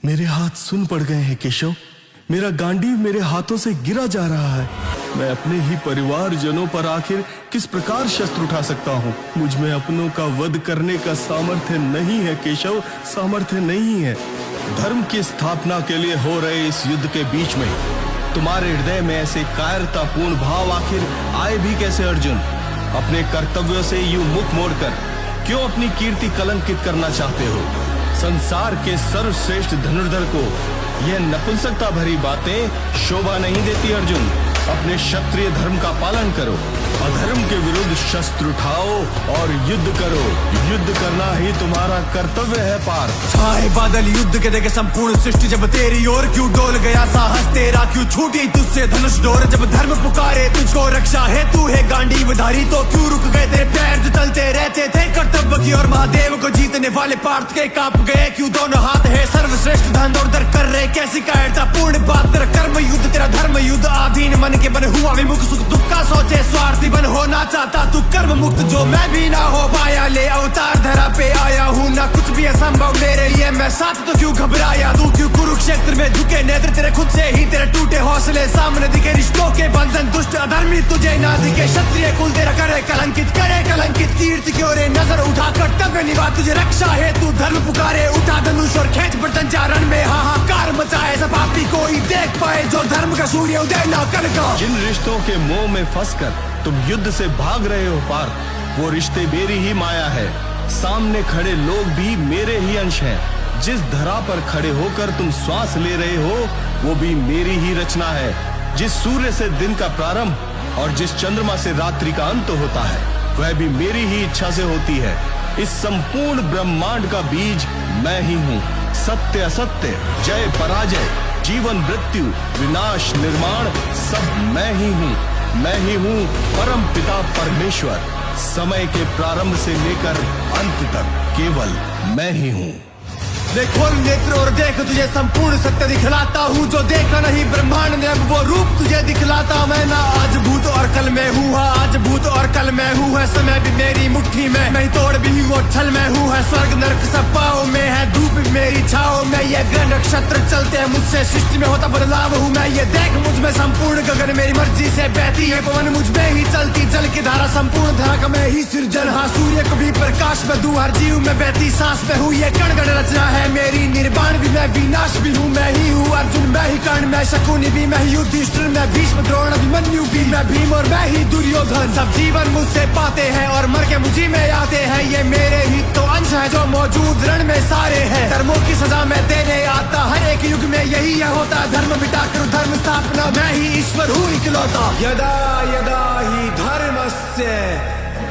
मेरे हाथ सुन पड़ गए हैं केशव। मेरा गांडीव मेरे हाथों से गिरा जा रहा है। मैं अपने ही परिवारजनों पर आखिर किस प्रकार शस्त्र उठा सकता हूँ? मुझ में अपनों का वध करने का सामर्थ्य नहीं है केशव, सामर्थ्य नहीं है। धर्म की स्थापना के लिए हो रहे इस युद्ध के बीच में तुम्हारे हृदय में ऐसे कायरतापूर्ण भाव आखिर आए भी कैसे अर्जुन? अपने कर्तव्यों से यूं मुख मोड़कर क्यों अपनी कीर्ति कलंकित करना चाहते हो? संसार के सर्वश्रेष्ठ धनुर्धर को यह नपुंसकता भरी बातें शोभा नहीं देती अर्जुन। अपने क्षत्रिय धर्म का पालन करो, अधर्म के विरुद्ध शस्त्र उठाओ और युद्ध करो। युद्ध करना ही तुम्हारा कर्तव्य है पार्थ। छाए बादल युद्ध के देखे संपूर्ण सृष्टि जब तेरी ओर, क्यों डोल गया साहस तेरा, क्यों छूटी तुझसे धनुष डोर? जब धर्म पुकारे तुझको रक्षा है, तू है गांडीवधारी, तो क्यों रुक गए तेरे पैर जो चलते रहते थे कर्तव्य की ओर? महादेव को जीतने वाले पार्थ के कांप गए, क्यों दोनों हाथ है सर्वश्रेष्ठ धनुर्धर कर रहे? कैसी कायरतापूर्ण बात, तेरा कर्म युद्ध तेरा धर्म युद्ध, आधीन मन के बन हुआ विमुख, सुख दुख का सोचे स्वार्थी बन होना चाहता तू कर्म मुक्त, जो मैं भी ना हो पाया। ले अवतार धरा पे आया हूँ, ना कुछ भी असंभव मेरे लिए मैं साथ, तो क्यों घबराया तू? क्यों कुरुक्षेत्र में झुके नेत्र तेरे खुद से ही, तेरे टूटे हौसले सामने दिखे रिश्तों के बंधन, दुष्ट अधर्मी तुझे ना दिखे। क्षत्रिय कुल तेरा करे कलंकित कीर्ति की ओर नजर उठा, कर्तव्य निभा तुझे रक्षा है, तू धर्म पुकारे उठा धनुष और खेच बर्तन चारण में हाहाकार मचाए, सब पापी कोई देख पाए जो धर्म का सूर्य उदय ना कर का। जिन रिश्तों के मोह में फंसकर तुम युद्ध से भाग रहे हो पार्थ, वो रिश्ते मेरी ही माया है। सामने खड़े लोग भी मेरे ही अंश हैं। जिस धरा पर खड़े होकर तुम श्वास ले रहे हो वो भी मेरी ही रचना है। जिस सूर्य से दिन का प्रारंभ और जिस चंद्रमा से रात्रि का अंत होता है वह भी मेरी ही इच्छा से होती है। इस संपूर्ण ब्रह्मांड का बीज मैं ही हूँ। सत्य असत्य, जय पराजय, जीवन मृत्यु, विनाश निर्माण, सब मैं ही हूँ। मैं ही हूँ परम पिता परमेश्वर। समय के प्रारंभ से लेकर अंत तक केवल मैं ही हूँ। खोल नेत्र और देख, तुझे संपूर्ण सत्य दिखलाता हूँ, जो देखा नहीं ब्रह्मांड ने अब वो रूप तुझे दिखलाता मैं। ना आज भूत और कल मैं हूँ, आज भूत और कल मैं हूँ, है समय भी मेरी मुट्ठी में, मैं तोड़ भी हूँ और छल में हूँ, है स्वर्ग नरक सब पाँव में, है धूप भी मेरी छाओ में। ये ग्रह नक्षत्र चलते हैं मुझसे, सृष्टि में होता बदलाव हूँ मैं। ये देख मुझ में संपूर्ण गगन मेरी मर्जी से बहती है, पवन मुझ में ही चलती, जल की धारा संपूर्ण धारा का मैं ही सृजन। हाँ सूर्य को भी प्रकाश में दूं, हर जीव में बहती सांस में हूँ, ये कण कण रचना है मेरी। निर्वाण भी मैं, विनाश भी हूँ मैं ही हूँ। अर्जुन मैं ही कर्ण, मैं शकुनी भी मैं ही, युधिष्ठिर मैं, भीष्म द्रोण अभिमन्यु भी मैं, भीम और मैं ही दुर्योधन। सब जीवन मुझसे पाते हैं और मर के मुझी में आते हैं, ये मेरे ही तो अंश है जो मौजूद रण में सारे हैं। धर्मों की सजा मैं देने आता, हर एक युग में यही है होता, धर्म मिटाकर धर्म स्थापना, मैं ही ईश्वर हूँ इकलौता। यदा यदा ही धर्मस्य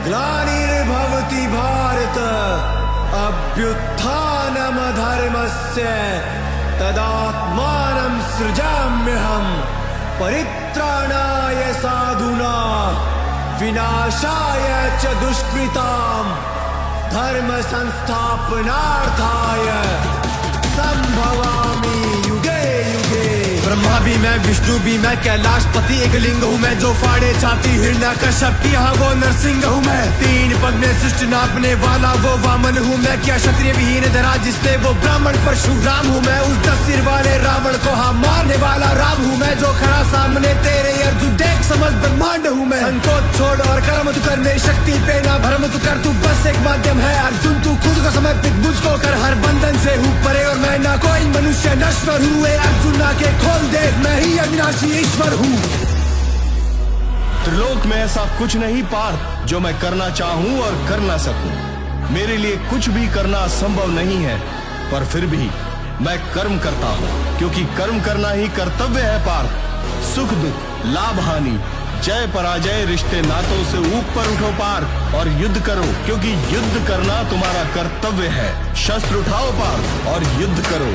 ग्लानिर्भवति भारत, अभ्युत्थानम धर्मस्य तदात्मानं सृजाम्यहम्। परित्राणाय साधूना विनाशाय च दुष्कृताम्, धर्म संस्थापनार्थाय संभवामि युगे युगे। ब्रह्मा भी मैं, विष्णु भी मैं, कैलाश पति एक लिंग हूँ मैं, जो फाड़े छाती हिरण्यकश्यप यहाँ वो नरसिंह हूँ मैं। तीन पग में सृष्टि नापने वाला वो वामन हूँ मैं, क्या क्षत्रिय विहीन धरा जिसने वो ब्राह्मण परशुराम हूँ मैं। उस 10 सिर वाले रावण को हाँ मारने वाला राम हूँ मैं, जो खड़ा सामने तेरे अर्जुन देख समझ ब्रह्मांड हूँ मैं। संकोच छोड़ और कर्म तू कर, मेरी शक्ति पे ना भरम तू कर, तू बस एक माध्यम है अर्जुन, तू खुद को समर्पित मुझको कर, हर बंधन से हूँ परे और मैं ना कोई मनुष्य नश्वर हूँ। अर्जुन आके खोल देख, मैं ही अविनाशी ईश्वर हूँ। त्रिलोक में ऐसा कुछ नहीं पार्थ जो मैं करना चाहूं और कर ना सकूं। मेरे लिए कुछ भी करना संभव नहीं है, पर फिर भी मैं कर्म करता हूं, क्योंकि कर्म करना ही कर्तव्य है पार्थ। सुख दुख, लाभ हानि, जय पराजय, रिश्ते नातों से ऊपर उठो पार्थ और युद्ध करो, क्योंकि युद्ध करना तुम्हारा कर्तव्य है। शस्त्र उठाओ पार्थ और युद्ध करो।